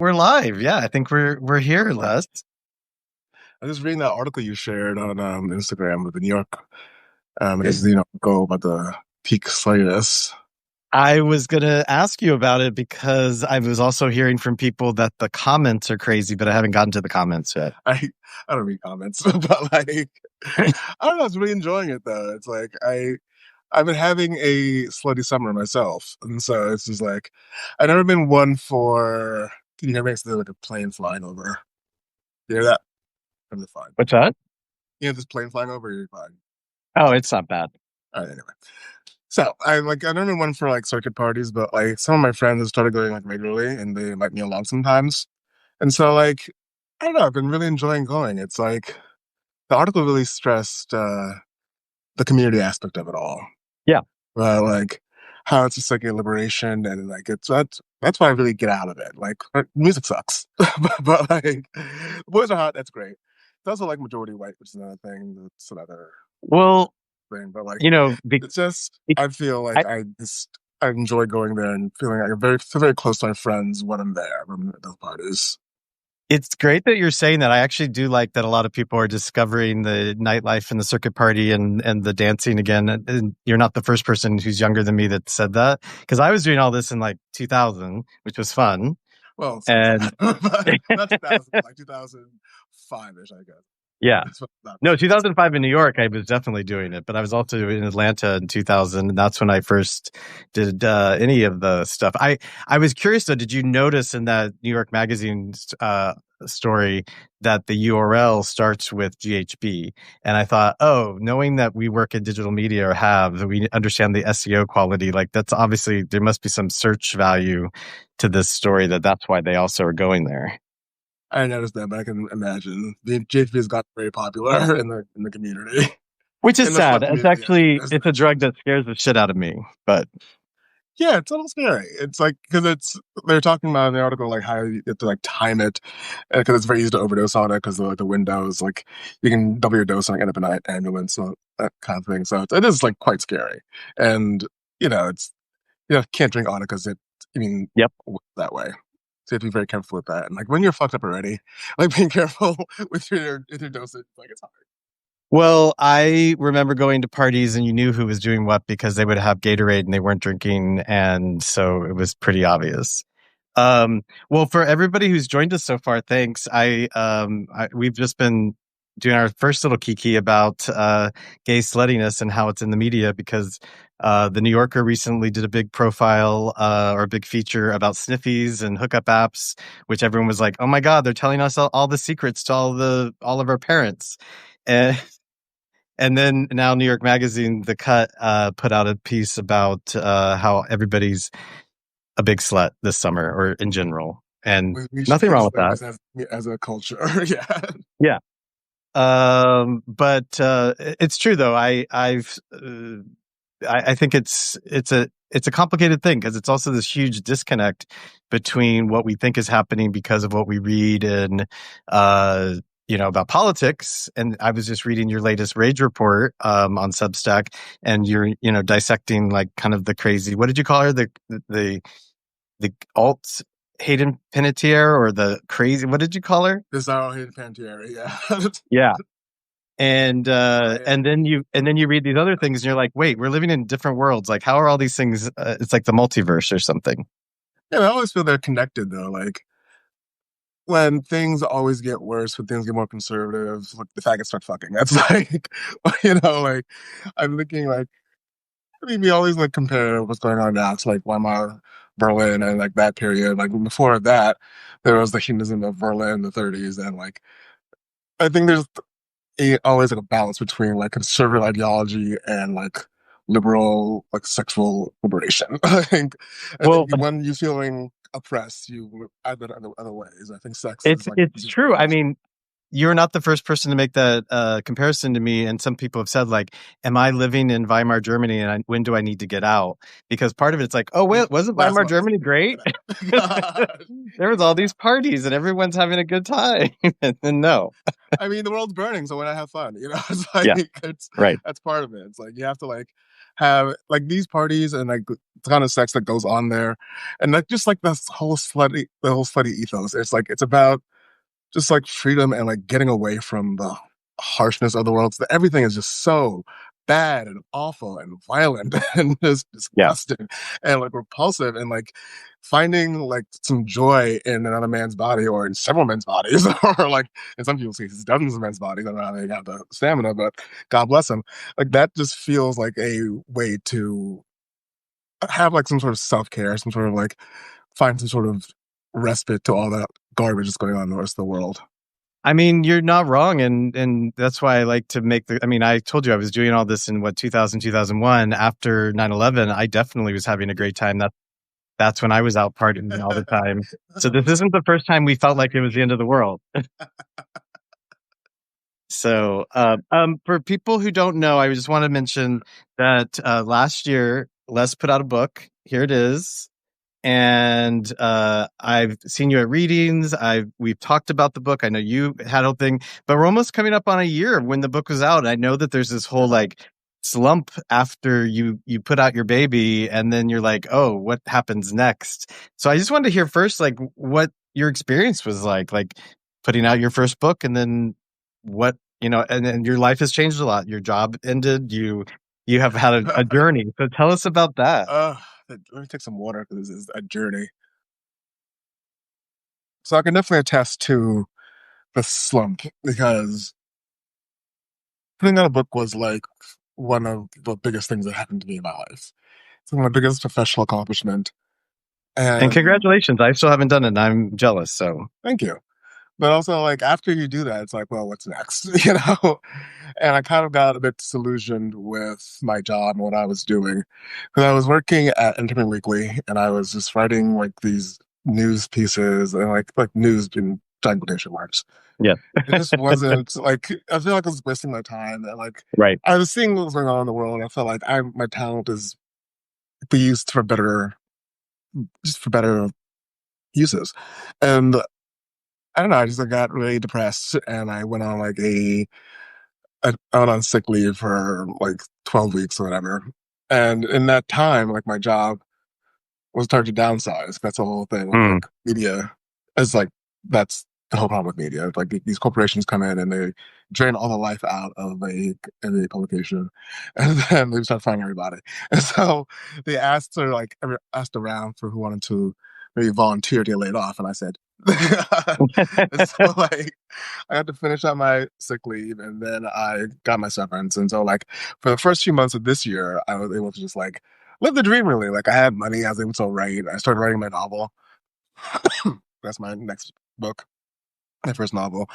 we're live. Yeah, I think we're here, Les. I was just reading that article you shared on Instagram with the New York, it's, go about the peak slightness. I was gonna ask you about it because I was also hearing from people that the comments are crazy, but I haven't gotten to the comments yet. I don't read comments, but like, I don't know. I was really enjoying it though. It's like I've been having a slutty summer myself, and so it's just like I've never been one for. Can you hear me? It's like a plane flying over. You hear that? I'm fine. What's that? You know this plane flying over? You're fine. Oh, it's not bad. All right, anyway. So I don't know one for like circuit parties, but like some of my friends have started going like regularly and they invite me along sometimes. And so like I don't know, I've been really enjoying going. It's like the article really stressed the community aspect of it all. Yeah. Like how it's just like a liberation and like that's why I really get out of it. Like music sucks. but like boys are hot, that's great. It's also like majority white, which is another thing. That's another Well, thing. But like be, it's just it, I feel I, like I enjoy going there and feeling like I'm very close to my friends when I'm there from those parties. it's great that you're saying that. I actually do like that a lot of people are discovering the nightlife and the circuit party and the dancing again. And you're not the first person who's younger than me that said that because I was doing all this in like 2000, which was fun. Well, And not 2000, like 2005-ish, I guess. yeah. That's what that No, was. 2005 in New York, I was definitely doing it, but I was also in Atlanta in 2000, and that's when I first did any of the stuff. I was curious though, did you notice in that New York Magazine story that the URL starts with GHB? And I thought, oh, knowing that we work in digital media or have, we understand the SEO quality, like that's obviously, there must be some search value to this story that's why they also are going there. I didn't notice that, but I can imagine the JP has got very popular in the community, Which is in the sad. slut It's community. actually, As it's a mentioned. drug that scares the shit out of me, but Yeah, it's a little scary. It's like because they're talking about in the article like how you have to like time it because it's very easy to overdose on it because the windows like you can double your dose and like, end up in an ambulance so that kind of thing. So it is like quite scary, and it's can't drink on it because yep. that way. So you have to be very careful with that. And like when you're fucked up already, like being careful with your dosage, like it's hard. Well, I remember going to parties and you knew who was doing what because they would have Gatorade and they weren't drinking. And so it was pretty obvious. Well, for everybody who's joined us so far, thanks. We've just been doing our first little Kiki about gay sluttiness and how it's in the media because the New Yorker recently did a big profile or a big feature about sniffies and hookup apps, which everyone was like, "Oh my God, they're telling us all the secrets to all of our parents." And and then now New York Magazine, The Cut, put out a piece about how everybody's a big slut this summer or in general. And We should nothing be wrong with that. as a culture. Yeah. Yeah. But it's true though. I think it's a complicated thing because it's also this huge disconnect between what we think is happening because of what we read and about politics. And I was just reading your latest Rage report on Substack, and you're dissecting like kind of the crazy. What did you call her? The alt Hayden Panettiere or the crazy? What did you call her? This is our Hayden Panettiere. Yeah. Yeah. And then you read these other things and you're like, wait, we're living in different worlds. Like, how are all these things? It's like the multiverse or something. Yeah, I always feel they're connected though. Like when things always get worse, when things get more conservative, like the faggots start fucking. That's like, like I'm thinking like, we always like compare what's going on now to like Weimar Berlin and like that period. Like before that, there was the hedonism of Berlin in the 30s, and like I think there's always like a balance between like conservative ideology and like liberal like sexual liberation. I Well, think when you're feeling oppressed, you add that other ways. I think sex is like it's just true. I mean, you're not the first person to make that comparison to me. And some people have said, like, am I living in Weimar Germany and when do I need to get out? Because part of it's like, oh, wait, wasn't last Weimar month. Germany great? There was all these parties and everyone's having a good time. And then no. I mean, the world's burning, so when I have fun, it's like Yeah, right. that's part of it. It's like you have to like have like these parties and like the kind of sex that goes on there, and like just like the whole slutty ethos. It's like it's about just like freedom and like getting away from the harshness of the world. So everything is just so bad and awful and violent and just Yeah. disgusting and like repulsive, and like finding like some joy in another man's body or in several men's bodies or like in some people's cases dozens of men's bodies. I don't know how they have the stamina, but God bless them. Like that just feels like a way to have like some sort of self-care, some sort of like find some sort of respite to all that garbage that's going on in the rest of the world. I mean, you're not wrong, and that's why I like to make the. I mean, I told you I was doing all this in what 2000, 2001 after 9/11. I definitely was having a great time. That's when I was out partying all the time. So this isn't the first time we felt like it was the end of the world. So, for people who don't know, I just want to mention that last year Les put out a book. Here it is. And I've seen you at readings. We've talked about the book. I know you had a thing, but we're almost coming up on a year when the book was out. I know that there's this whole like slump after you put out your baby, and then you're like, oh, what happens next? So I just wanted to hear first, like, what your experience was like putting out your first book, and then what and then your life has changed a lot. Your job ended. You have had a journey. So tell us about that. uh, let me take some water because this is a journey. So I can definitely attest to the slump because putting out a book was like one of the biggest things that happened to me in my life. It's my biggest professional accomplishment. And And congratulations. I still haven't done it, and I'm jealous. So thank you. But also, like, after you do that, it's like, well, what's next? You know? And I kind of got a bit disillusioned with my job and what I was doing. Because I was working at Entertainment Weekly and I was just writing like these news pieces and like news in giant quotation marks. yeah, It just wasn't like I feel like I was wasting my time and like right. I was seeing what was going on in the world and I felt like my talent is be used for better just for better uses. And I don't know, I just like, got really depressed and I went on like I went on sick leave for like 12 weeks or whatever. And in that time, like my job was starting to downsize. That's the whole thing with Mm, like media. It's like that's the whole problem with media. Like these corporations come in and they drain all the life out of a publication, and then they start firing everybody. And so they asked or like asked around for who wanted to maybe volunteer to get laid off, and I said. And so like I had to finish out my sick leave and then I got my severance. And so like for the first few months of this year, I was able to just like live the dream really. Like I had money, I was able to write. I started writing my novel. That's my next book, my first novel.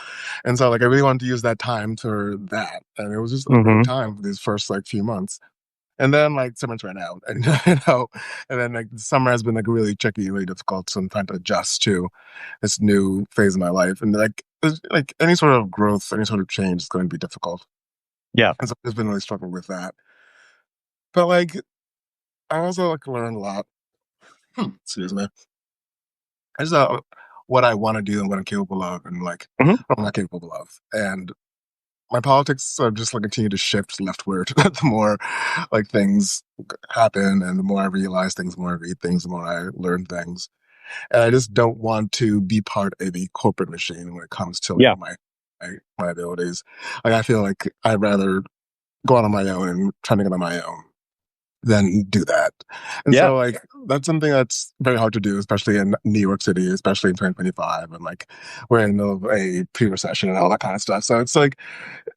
And so like I really wanted to use that time for that. And it was just a great hmm time for these first like few months. And then like summer's ran out, and you know, and then like summer has been like really tricky, really difficult. So I'm trying to adjust to this new phase of my life, and like any sort of growth, any sort of change is going to be difficult. Yeah. And so I've been really struggling with that. But like I also like learned a lot. Excuse me. I just what I want to do and what I'm capable of, and like hmm what I'm not capable of, and my politics are just like continue to shift leftward. The more like things happen, and the more I realize things, the more I read things, the more I learn things, and I just don't want to be part of the corporate machine when it comes to like Yeah. my abilities. Like I feel like I'd rather go out on my own and try to get on my own than do that. And Yeah. so like that's something that's very hard to do, especially in New York City, especially in 2025. And like we're in the middle of a pre-recession and all that kind of stuff. So it's like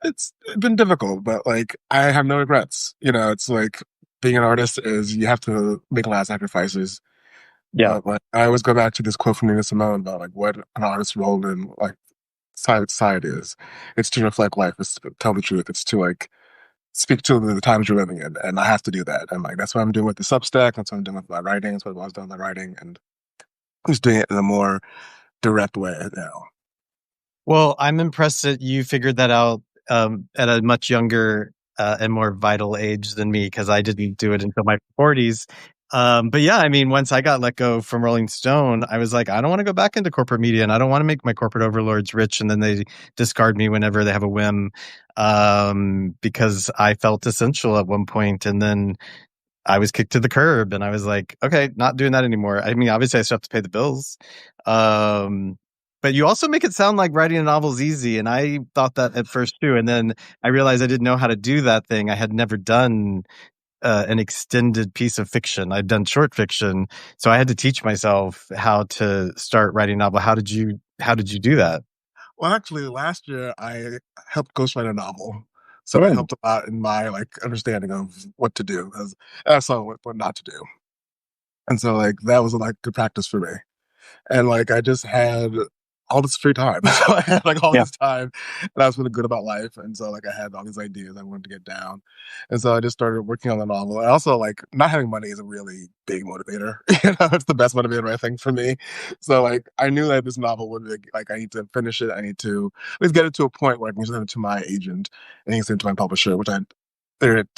it's been difficult, but like I have no regrets. You know, it's like being an artist is you have to make a lot of sacrifices. Yeah. But like I always go back to this quote from Nina Simone about like what an artist's role in like society is. It's to reflect life, it's to tell the truth, it's to like speak to the times you're living in, and I have to do that. And like that's what I'm doing with the Substack. That's what I'm doing with my writing. That's what I was doing with my writing, and I'm just doing it in a more direct way now. Well, I'm impressed that you figured that out at a much younger and more vital age than me because I didn't do it until my 40s. But yeah, I mean, once I got let go from Rolling Stone, I was like, I don't want to go back into corporate media, and I don't want to make my corporate overlords rich, and then they discard me whenever they have a whim. Because I felt essential at one point, and then I was kicked to the curb, and I was like, okay, not doing that anymore. I mean, obviously, I still have to pay the bills. Um, but you also make it sound like writing a novel is easy, and I thought that at first too, and then I realized I didn't know how to do that thing. I had never done an extended piece of fiction. I'd done short fiction, so I had to teach myself how to start writing a novel. How did you do that? Well, actually, last year I helped ghostwrite a novel, so that Oh, helped a lot in my like understanding of what to do, because I also what not to do, and so like that was like good practice for me. And like I just had all this free time. So I had like all yeah. this time, and I was feeling good about life. And so like I had all these ideas I wanted to get down, and so I just started working on the novel. And also like not having money is a really big motivator. It's the best motivator I think for me. So like I knew that this novel would be like I need to finish it. I need to at least get it to a point where I can send it to my agent and he can send it to my publisher, which I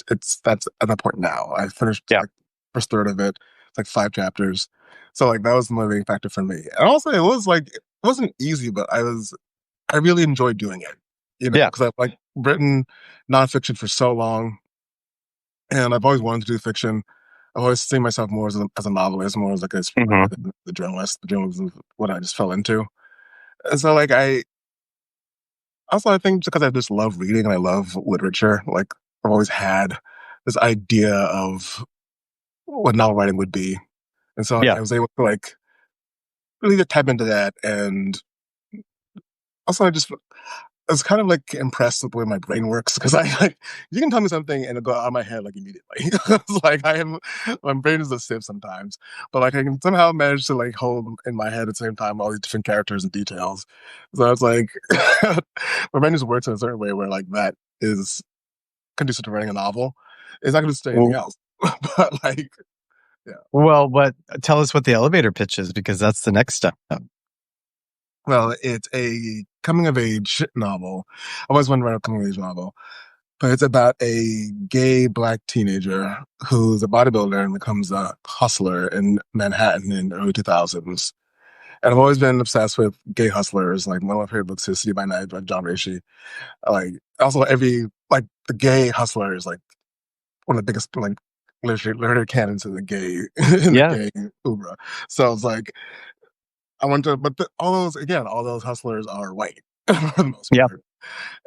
it's that's at that point now. I finished Yeah. like first third of it. It's like 5 chapters. So like that was the motivating factor for me. And also it was like it wasn't easy, but I really enjoyed doing it. Yeah. Because I've like written nonfiction for so long, and I've always wanted to do fiction. I've always seen myself more as a novelist, more as like a screenwriter Hmm. than the journalist. The journalism is what I just fell into. And so like I think because I just love reading and I love literature, like I've always had this idea of what novel writing would be. And so like Yeah. I was able to like really just tap into that. And also I was kind of like impressed with the way my brain works, because I like you can tell me something and it'll go out of my head like immediately. It's like I am my brain is a sieve sometimes, but like I can somehow manage to like hold in my head at the same time all these different characters and details. So it's like my brain just works in a certain way where like that is conducive to writing a novel. It's not going to do anything Well, else, but like yeah. but tell us what the elevator pitch is because that's the next step. Well, it's a coming of age novel. I always wanted to write a coming of age novel. But it's about a gay black teenager who's a bodybuilder and becomes a hustler in Manhattan in the early 2000s. And I've always been obsessed with gay hustlers. Like one of my favorite books is City by Night by John Rashi. Like also like the gay hustler is like one of the biggest like literary canons in the gay in the Yeah. gay oeuvre. So it's like I want to, but all those hustlers are white for the most Yeah. part,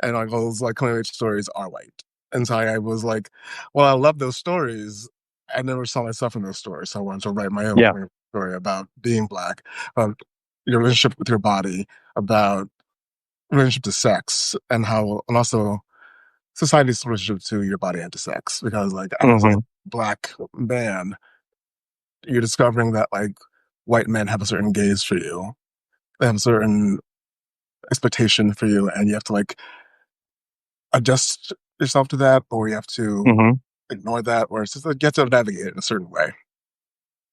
and like all those like coming of age stories are white. And so I was like, well, I love those stories. I never saw myself in those stories, so I wanted to write my own Yeah. coming of age story about being black, about your relationship with your body, about relationship to sex, and also society's relationship to your body and to sex. Because like as a Hmm. black man, you're discovering that like white men have a certain gaze for you. They have a certain expectation for you, and you have to like adjust yourself to that, or you have to Hmm. ignore that, or it's just like you have to navigate it in a certain way.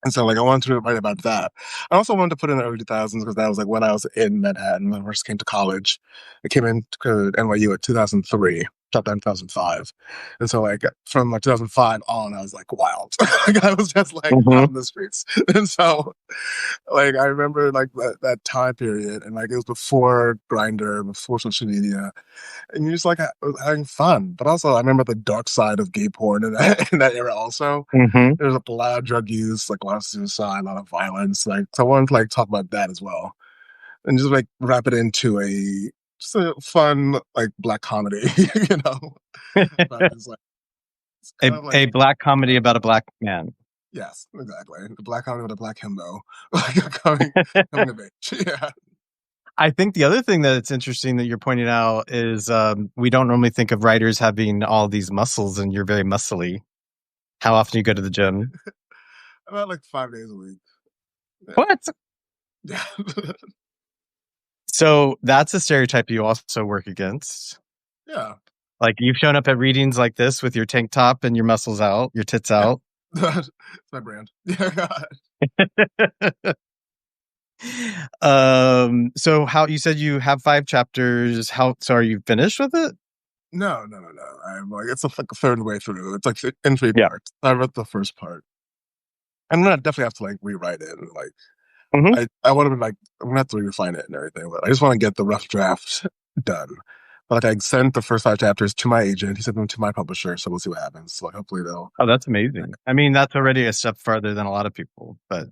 And so, like, I wanted to write about that. I also wanted to put in the early 2000s because that was like when I was in Manhattan when I first came to college. I came into NYU at 2003, dropped out in 2005. And so, like, from like 2005 on, I was like wild. Like, I was just like out Hmm. in the streets. And so, like, I remember like that time period, and like it was before Grinder, before social media, and you're just like having fun. But also, I remember the dark side of gay porn in that era. Also, Hmm. there's a lot of drug use, like a lot of suicide, a lot of violence. Like, so I wanted to like talk about that as well, and just like wrap it into a just a fun like black comedy, you know. But it's like it's a kind of like a black comedy about a black man. yes, exactly, the black comedy with a black himbo, like coming of age. Yeah. I think the other thing that's interesting that you're pointing out is we don't normally think of writers having all these muscles, and you're very muscly. How often you go to the gym? About like 5 days a week. Yeah. What? Yeah. So that's a stereotype you also work against. Yeah. Like you've shown up at readings like this with your tank top and your muscles out, your tits Yeah. out. It's my brand. Yeah. So how you said you have 5 chapters. So are you finished with it? No. I'm like it's like a third way through. It's like in three Yeah. parts. I wrote the first part. I'm gonna definitely have to like rewrite it. And, like Hmm. I want to like I'm gonna have to refine it and everything, but I just want to get the rough draft done. But like I sent the first 5 chapters to my agent. He sent them to my publisher, so we'll see what happens. So like, hopefully they'll. Oh, that's amazing. I mean, that's already a step farther than a lot of people. But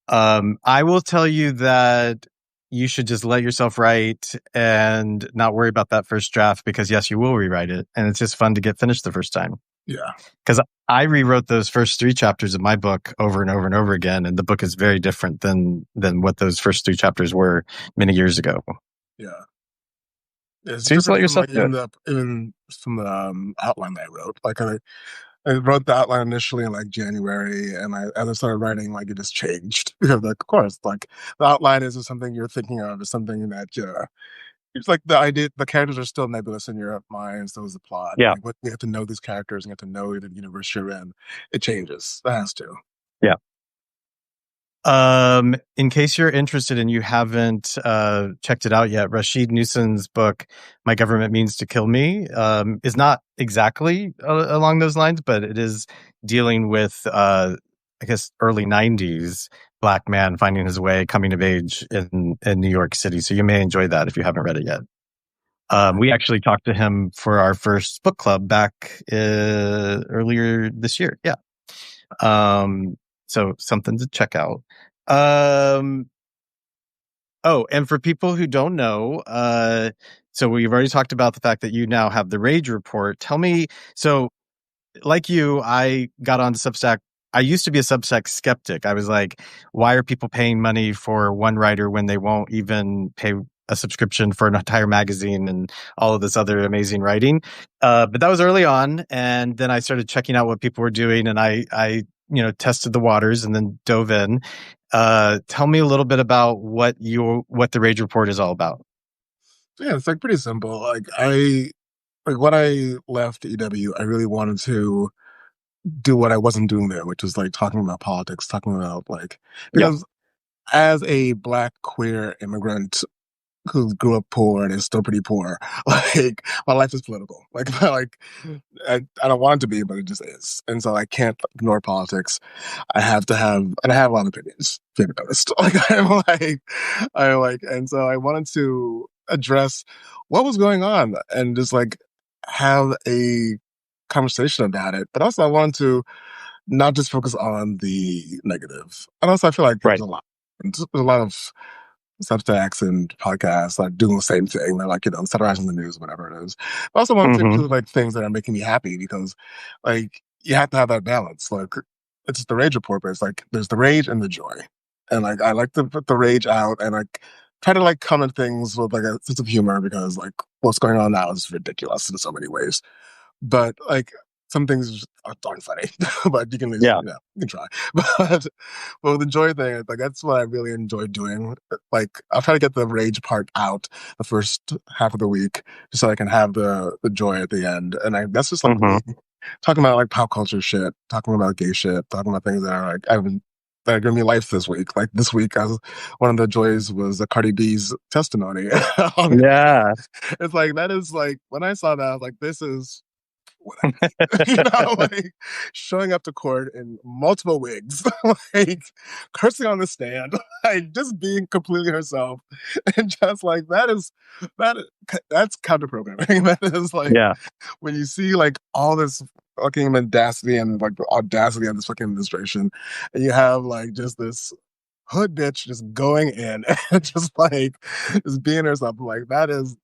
I will tell you that you should just let yourself write and not worry about that first draft because yes, you will rewrite it, and it's just fun to get finished the first time. Yeah, Because I rewrote those first 3 chapters of my book over and over and over again, and the book is very different than what those first 3 chapters were many years ago. yeah. It's So you just let different from yourself like do it. even from the outline that I wrote. Like I wrote the outline initially in like January, and as I started writing, like it just changed because, like, of course, like the outline is something you're thinking of, is something that it's like the idea, the characters are still nebulous in your mind, so is the plot. Yeah, Like, what you have to know these characters, and you have to know the universe you're in. It changes. It has to. yeah. In case you're interested and you haven't checked it out yet, Rashid Nussan's book, My Government Means to Kill Me, is not exactly along those lines, but it is dealing with, I guess, early 90s black man finding his way, coming of age in New York City. So you may enjoy that if you haven't read it yet. We actually talked to him for our first book club back earlier this year. Yeah. Um, so something to check out. Um, oh, and for people who don't know, so we've already talked about the fact that you now have the Rage Report. Tell me, so like you, I got onto Substack. I used to be a Substack skeptic. I was like, why are people paying money for one writer when they won't even pay a subscription for an entire magazine and all of this other amazing writing? But that was early on. And then I started checking out what people were doing and tested the waters and then dove in. Tell me a little bit about what the Rage Report is all about. So, yeah, it's like pretty simple. Like when I left EW, I really wanted to do what I wasn't doing there, which was like talking about politics, talking about like Yeah. because as a black queer immigrant who grew up poor and is still pretty poor. Like my life is political. I don't want it to be, but it just is. And so I can't ignore politics. I have to have, and I have a lot of opinions. If you've noticed, and so I wanted to address what was going on and just like have a conversation about it. But also I wanted to not just focus on the negative. And also I feel like Right. there's a lot of Substacks and podcasts like doing the same thing. They're like, satirizing the news, whatever it is. I also want to Hmm. include like things that are making me happy because like you have to have that balance. Like it's the rage report, but it's like there's the rage and the joy. And like I like to put the rage out and like try to like come at things with like a sense of humor because like what's going on now is ridiculous in so many ways. But like some things are darn funny, but you can at least, Yeah. you can try. But but with the joy thing, like that's what I really enjoy doing. Like I'll try to get the rage part out the first half of the week, just so I can have the joy at the end. And that's just like Hmm. me talking about like pop culture shit, talking about gay shit, talking about things that are like that are giving me life this week. Like this week, one of the joys was the Cardi B's testimony. Yeah. It's like that is like when I saw that, I was like, this is what I need. Like showing up to court in multiple wigs, like cursing on the stand, like just being completely herself, and just like that that's counter programming. That is like Yeah. when you see like all this fucking audacity and like the audacity of this fucking administration, and you have like just this hood bitch just going in and just like just being herself. Like that is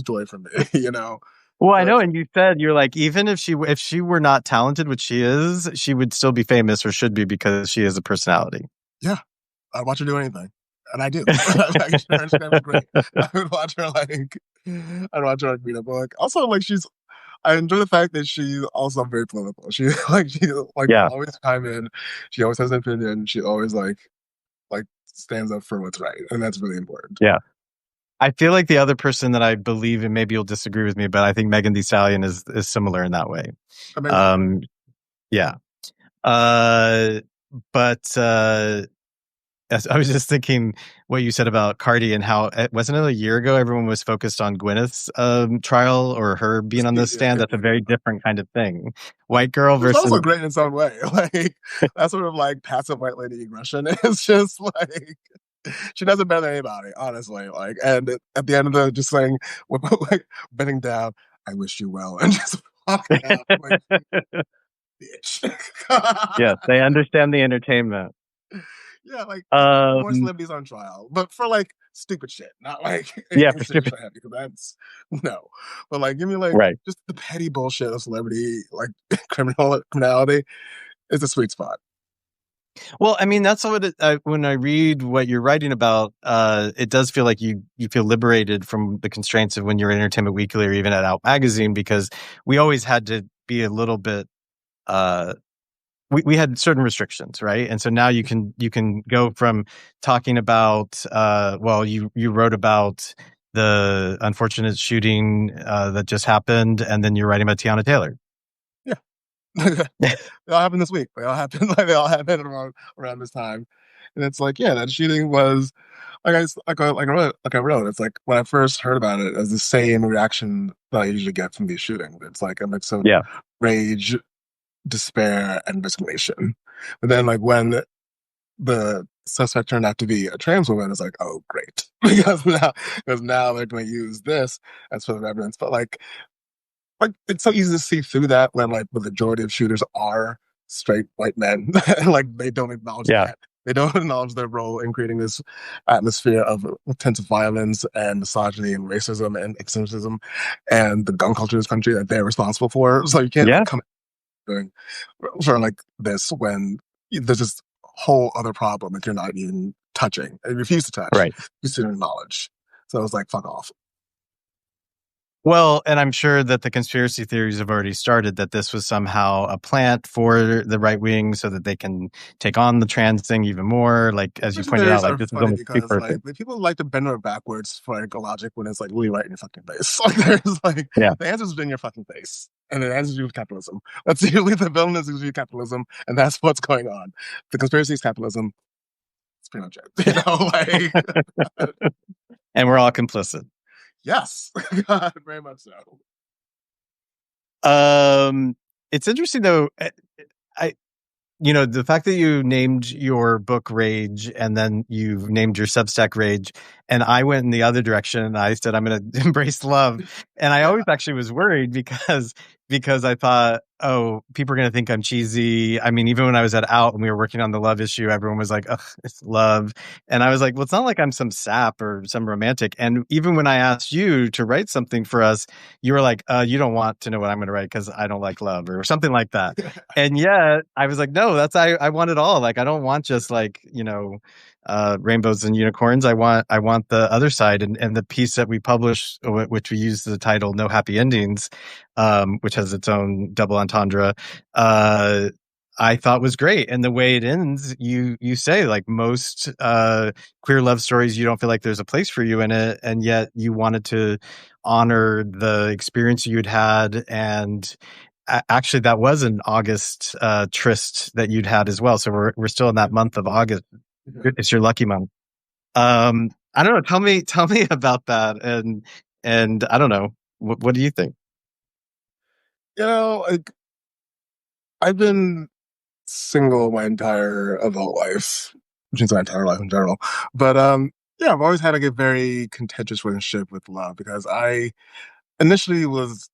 joy for me, you know. Well, I So know, it's and you said you're like, even if she were not talented, which she is, she would still be famous or should be because she is a personality. yeah, I'd watch her do anything. And I do. Like, her Instagram is great. I would watch her I'd watch her like read a book. Also, like I enjoy the fact that she's also very political. She Yeah, always chime in. She always has an opinion. She always like stands up for what's right, and that's really important. yeah. I feel like the other person that I believe, and maybe you'll disagree with me, but I think Megan Thee Stallion is similar in that way. That makes sense. Um, yeah. Uh, but Yes, I was just thinking what you said about Cardi and how wasn't it a year ago everyone was focused on Gwyneth's trial or her being on the Yeah, stand. That's a very different kind of thing. White girl which is versus also great in its own way. Like that sort of like passive white lady aggression is just like she does it better than anybody, honestly. Like, and at the end of the just saying, like bending down, I wish you well, and just walking out like bitch. yes, they understand the entertainment. Yeah, like give me more Um, celebrities on trial, but for like stupid shit, not like yeah, anything for serious stupid. or heavy. Because that's no, but like give me like Right. just the petty bullshit of celebrity, like criminality is a sweet spot. Well, I mean, that's what when I read what you're writing about, it does feel like you feel liberated from the constraints of when you're at Entertainment Weekly or even at Out Magazine, because we always had to be a little bit. Uh, we had certain restrictions, right? And so now you can go from talking about well, you wrote about the unfortunate shooting that just happened, and then you're writing about Tiana Taylor. Yeah, they all happened this week. They all happened like they all happened around this time, and it's like yeah, that shooting was like I wrote. It's like when I first heard about it, it was the same reaction that I usually get from these shootings. It's like a mix of Yeah, rage, despair, and resignation. But then like when the suspect turned out to be a trans woman, it's like, oh great. because now they're gonna use this as sort of evidence. But like it's so easy to see through that when like the majority of shooters are straight white men. Like they don't acknowledge yeah, that. They don't acknowledge their role in creating this atmosphere of intense violence and misogyny and racism and extremism and the gun culture in this country that they're responsible for. So you can't yeah, like come doing for like this when there's this whole other problem that you're not even touching and refuse to touch. right. You still acknowledge. So I was like, fuck off. Well, and I'm sure that the conspiracy theories have already started that this was somehow a plant for the right wing so that they can take on the trans thing even more. Like, as you Conspiracy pointed out, theories like are this is funny almost too because like perfect. the people like to bend over backwards for like a logic when it's like really right in your fucking face. Like there's like Yeah. the answer's in your fucking face. And the answer's with capitalism. That's usually the villain is usually capitalism, and that's what's going on. The conspiracy is capitalism. It's pretty much it. You know, like And we're all complicit. yes. God, very much so. Um, it's interesting though. I, the fact that you named your book Rage and then you've named your Substack Rage, and I went in the other direction and I said I'm going to embrace love. And I Yeah. always actually was worried because I thought, oh, people are going to think I'm cheesy. I mean, even when I was at Out and we were working on the love issue, everyone was like, "Ugh, it's love," and I was like, well, it's not like I'm some sap or some romantic. And even when I asked you to write something for us, you were like, you don't want to know what I'm going to write because I don't like love or something like that. And yet I was like, no, I want it all. Like, I don't want just like, rainbows and unicorns. I want the other side. And the piece that we published, which we use the title No Happy Endings, which has its own double entendre, I thought was great. And the way it ends, you say like most queer love stories, you don't feel like there's a place for you in it. And yet you wanted to honor the experience you'd had. And actually, that was an August tryst that you'd had as well. So we're still in that month of August. It's your lucky month. I don't know. Tell me about that. And I don't know. What do you think? Like I've been single my entire adult life, which means my entire life in general. But yeah, I've always had like a very contentious relationship with love because I initially was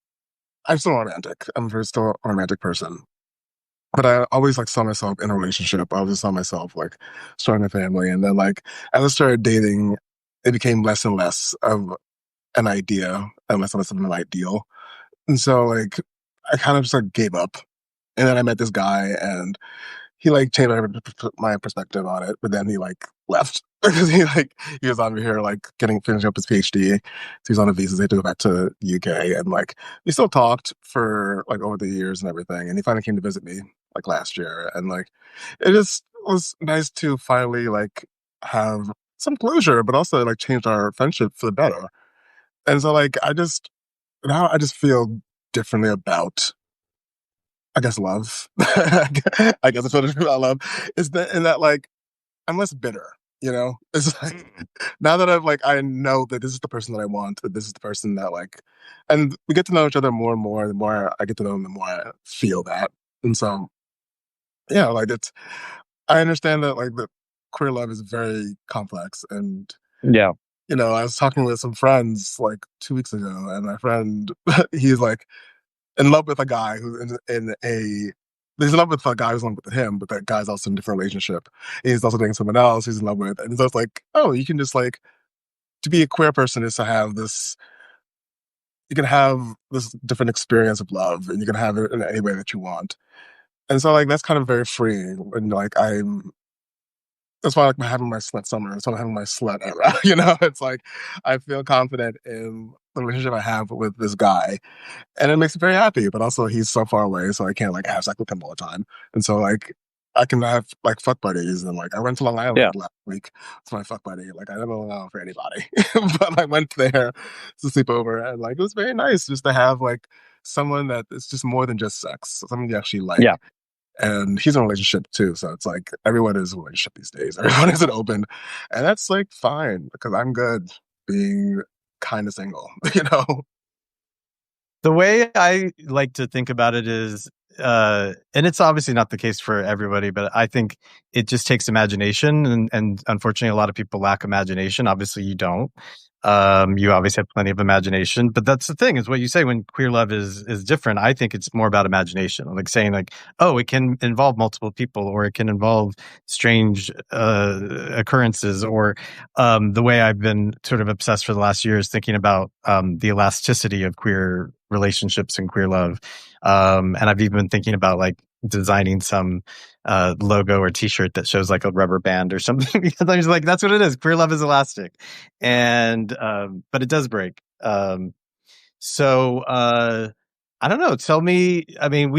I'm still romantic. I'm a very still a romantic person. But I always like saw myself in a relationship. I always saw myself like starting a family. And then like as I started dating, it became less and less of an idea and less and less of an ideal. And so like I kind of just like gave up. And then I met this guy and he like changed my perspective on it, but then he like left because he was over here like finishing up his PhD. So he was on a visa. So he had to go back to the UK, and like we still talked for like over the years and everything. And he finally came to visit me like last year, and like it just was nice to finally like have some closure, but also like change our friendship for the better. And so like I just feel differently about I guess love. I guess I feel different about love is that in that like I'm less bitter. You know, it's like now that I know that this is the person that I want, that this is the person that like, and we get to know each other more and more. The more I get to know them, the more I feel that. And so, yeah, like it's, I understand that like the queer love is very complex. And, Yeah. I was talking with some friends like 2 weeks ago, and my friend, he's like in love with a guy who's in a, he's in love with a guy who's in love with him, but that guy's also in a different relationship. He's also dating someone else he's in love with. And so it's like, oh, you can just like, to be a queer person is to have this, you can have this different experience of love, and you can have it in any way that you want. And so like that's kind of very freeing. And like that's why like having my slut summer, that's why I'm having my slut era. It's like I feel confident in the relationship I have with this guy, and it makes me very happy. But also he's so far away, so I can't like have sex with him all the time. And so like I can have like fuck buddies, and like I went to Long Yeah. Island last week with my fuck buddy. Like I never allow for anybody, but I went there to sleep over, and like it was very nice just to have like someone that is just more than just sex, someone you actually Yeah. like. And he's in a relationship too, so it's like everyone is in a relationship these days. Everyone isn't open, and that's like fine because I'm good being kind of single, you know. The way I like to think about it is, and it's obviously not the case for everybody, but I think it just takes imagination, and unfortunately, a lot of people lack imagination. Obviously, you don't. You obviously have plenty of imagination, but that's the thing is what you say when queer love is different. I think it's more about imagination, like saying like, oh, it can involve multiple people, or it can involve strange occurrences, or the way I've been sort of obsessed for the last year is thinking about the elasticity of queer relationships and queer love. And I've even been thinking about like designing some logo or t-shirt that shows like a rubber band or something because I was like, that's what it is. Queer love is elastic. Yeah, And but it does break. So I don't know. Tell me. I mean,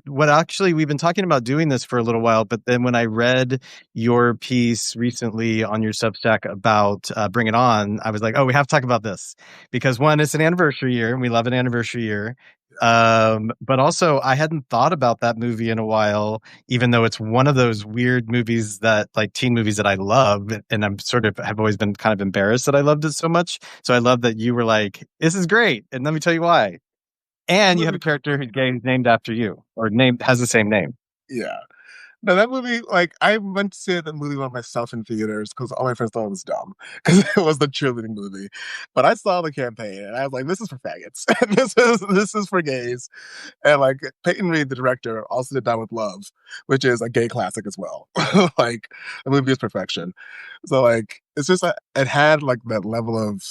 what actually we've been talking about doing this for a little while, but then when I read your piece recently on your Substack about Bring It On, I was like, oh, we have to talk about this because one, it's an anniversary year, and we love an anniversary year. But also, I hadn't thought about that movie in a while, even though it's one of those weird movies that, like teen movies that I love, and I'm sort of have always been kind of embarrassed that I loved it so much. So I love that you were like, "This is great," and let me tell you why. that And you have movie. a character who's gay who's named after you, or named has the same name. Yeah, no, that movie. Like I went to see the movie by myself in theaters because all my friends thought it was dumb because it was the cheerleading movie. But I saw the campaign and I was like, "This is for faggots. This is for gays." And like Peyton Reed, the director, also did Down with Love, which is a gay classic as well. Like the movie is perfection. So like it's just it had like that level of,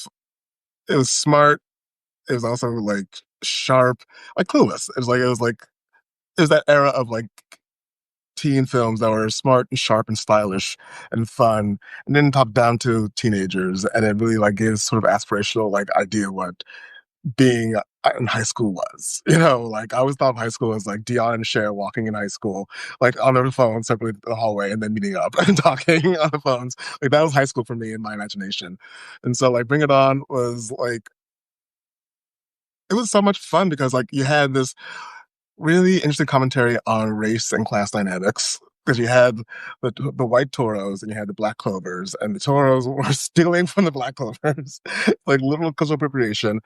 it was smart. It was also like sharp, like Clueless. It was that era of like teen films that were smart and sharp and stylish and fun, and then top down to teenagers, and it really like gave sort of aspirational like idea what being in high school was. Like I always thought of high school as like Dion and Cher walking in high school, like on their phones, separately in the hallway, and then meeting up and talking on the phones. Like that was high school for me in my imagination. And so like Bring It On was like, it was so much fun because like you had this really interesting commentary on race and class dynamics. Because you had the white toros and you had the black clovers, and the toros were stealing from the black clovers, like literal cultural appropriation.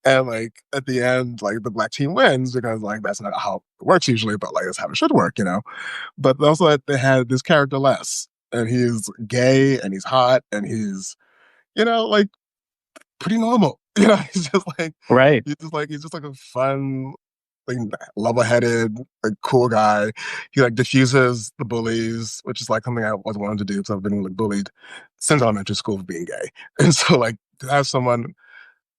And like at the end, like the black team wins because like that's not how it works usually, but like that's how it should work. But also they had this character Les, and he's gay and he's hot and he's like pretty normal. He's just like Right. he's just like a fun, like level-headed, like cool guy. He like diffuses the bullies, which is like something I always wanted to do because I've been like bullied since elementary school for being gay. And so like to have someone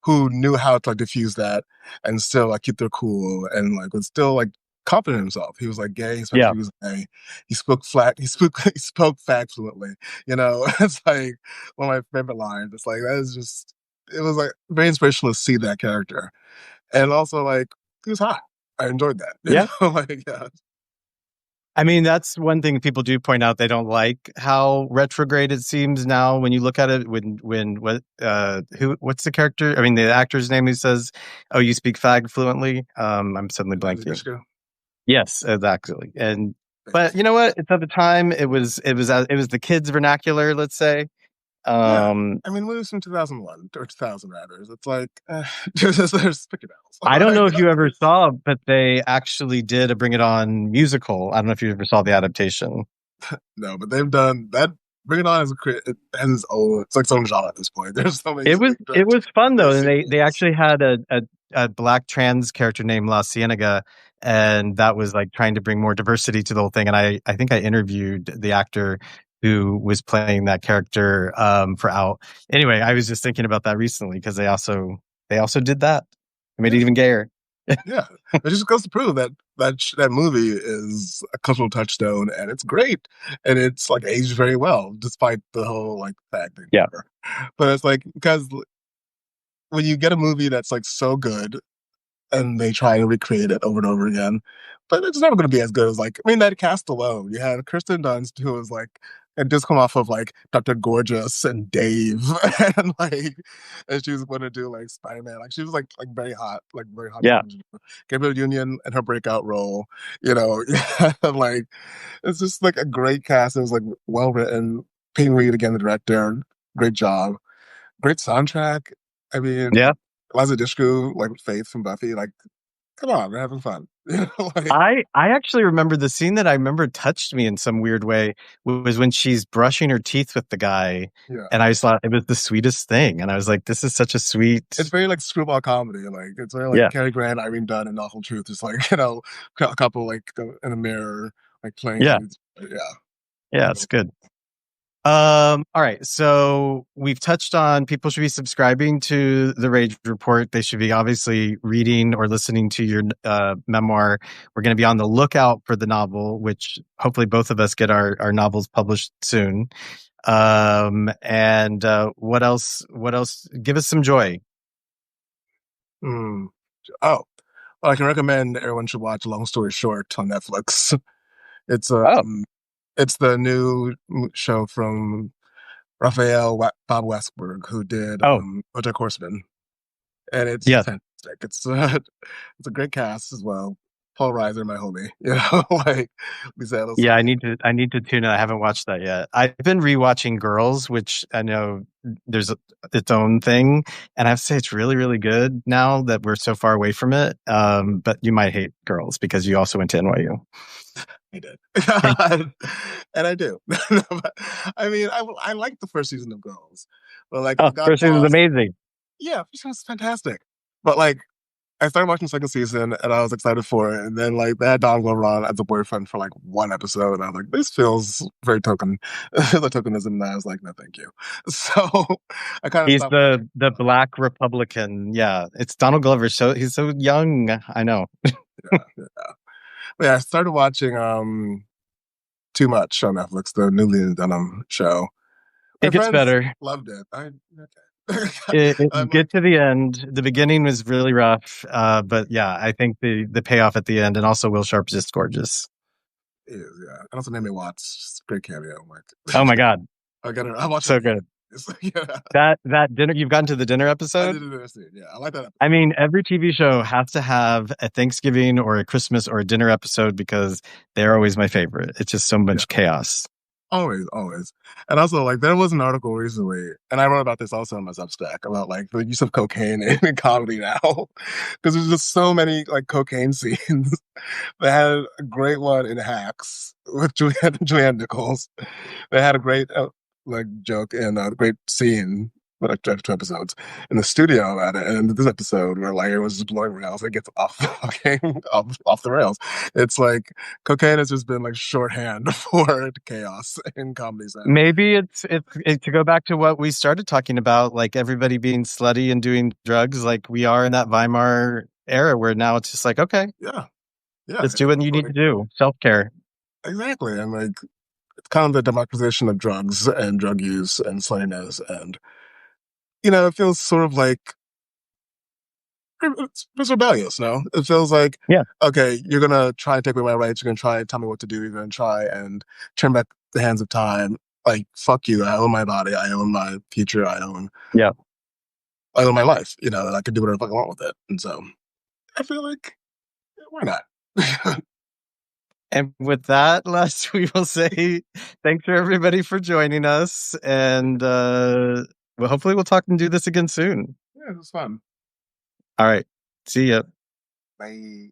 who knew how to like diffuse that and still like keep their cool and like was still like confident in himself. He was like gay, especially Yeah. he was gay. He spoke fag fluently. It's like one of my favorite lines. It's like that is just, it was like very inspirational to see that character. And also like he was hot. I enjoyed that. Yeah. Like yeah. I mean, that's one thing people do point out. They don't like how retrograde it seems now when you look at it. What's the character? I mean, the actor's name who says, "Oh, you speak fag fluently." I'm suddenly blanking. Mishka. Yes, exactly. And But you know what? It's at the time. It was the kids' vernacular. Let's say. Yeah. Um, I mean, movies from 2001 or 2000 rather. It's like, there's pick your I don't battles. know if you ever saw, but they actually did a Bring It On musical. I don't know if you ever saw the adaptation. No, but they've done that. Bring It On is it has its own, it's like its own genre at this point. There's so many It was like it direct was fun though, there's and they sequels. actually had a black trans character named La Cienega, and that was like trying to bring more diversity to the whole thing. And I think I interviewed the actor who was playing that character for Out. Anyway, I was just thinking about that recently because they also did that. They made it Yeah, even gayer. yeah. It just goes to prove that that movie is a cultural touchstone, and it's great, and it's like aged very well, despite the whole like fag thing. Yeah, But it's like because when you get a movie that's like so good and they try and recreate it over and over again. But it's never going to be as good as like I mean that cast alone. You had Kirsten Dunst who was like had just come off of like Dr. Gorgeous and Dave and like and she was going to do like Spider Man. Like she was like very hot yeah. television. Gabriel Union and her breakout role, you know, like it's just like a great cast. It was like well written. Peyton Reed again, the director, great job, great soundtrack. I mean, Yeah. Eliza Dushku, like Faith from Buffy, like come on, we're having fun. Like, I actually remember the scene that I remember touched me in some weird way was when she's brushing her teeth with the guy, yeah, and I just thought it was the sweetest thing, and I was like, "This is such a it's sweet." very like screwball comedy. Like it's very like Yeah, Cary Grant, Irene Dunn, and Awful Truth. It's like a couple like in a mirror, like yeah, playing. Yeah, yeah. I It's don't. good. All right. So we've touched on people should be subscribing to the Rage Report. They should be obviously reading or listening to your memoir. We're going to be on the lookout for the novel, which hopefully both of us get our novels published soon. And what else? What else? Give us some joy. Mm. Oh, well, I can recommend everyone should watch Long Story Short on Netflix. It's Oh, it's the new show from Bob Westberg, who did oh, BoJack Horseman, and it's yeah. fantastic. It's it's a great cast as well. Paul Reiser, my homie, like Lisa Yeah, I Edelstein. need to tune in. I haven't watched that yet. I've been rewatching Girls, which I know there's its own thing, and I have to say it's really, really good now that we're so far away from it. But you might hate Girls because you also went to NYU. I did, and I do. I mean, I like the first season of Girls, but like Oh, it got first season is lost. amazing. Yeah, first season was fantastic, but like I started watching the second season and I was excited for it. And then like they had Don Glover on as a boyfriend for like one episode. And I was like, this feels very token the tokenism. And I was like, no, thank you. So I kind of He's stopped watching. the Black Republican. Yeah, it's Donald Glover. So he's so young. I know. Yeah, yeah. But yeah, I started watching Too Much on Netflix, the Newly Dunham show. My It gets friends better. loved it. I okay. I'm Get like, to the end. The beginning was really rough, but yeah, I think the payoff at the end, and also Will Sharp's just gorgeous. it is, yeah. And also Naomi Watts, great cameo. I'm Oh like my god, I got it. I watched it so again. good. It's like, yeah. That dinner, you've gotten to the dinner I episode. didn't understand. Yeah, I like that I episode. mean, every TV show has to have a Thanksgiving or a Christmas or a dinner episode because they're always my favorite. It's just so Yeah. much chaos. Always, always. And also, like, there was an article recently, and I wrote about this also on my Substack about like the use of cocaine in comedy now, because there's just so many like cocaine scenes. They had a great one in Hacks with Julianne Nichols. They had a great like joke and a great scene, like two episodes in the studio about it. And this episode where Larry was just blowing rails, it gets off the fucking off the rails. It's like cocaine has just been like shorthand for chaos in comedy sound. Maybe it's to go back to what we started talking about, like everybody being slutty and doing drugs, like we are in that Weimar era where now it's just like, okay, Yeah, yeah, let's do what you need to like, do. Self care. exactly. And like it's kind of the democratization of drugs and drug use and sluttiness, and it feels sort of like it's rebellious, no? It feels like, Yeah. okay, you're gonna try and take away my rights. You're gonna try and tell me what to do. You're gonna try and turn back the hands of time. Like, fuck you. I own my body. I own my future. Yeah. I own my life. And I can do whatever the fuck I want with it. And so I feel like, why not? And with that, Les, we will say thanks for everybody for joining us. And well, hopefully we'll talk and do this again soon. Yeah, it was fun. All right. See ya. Bye.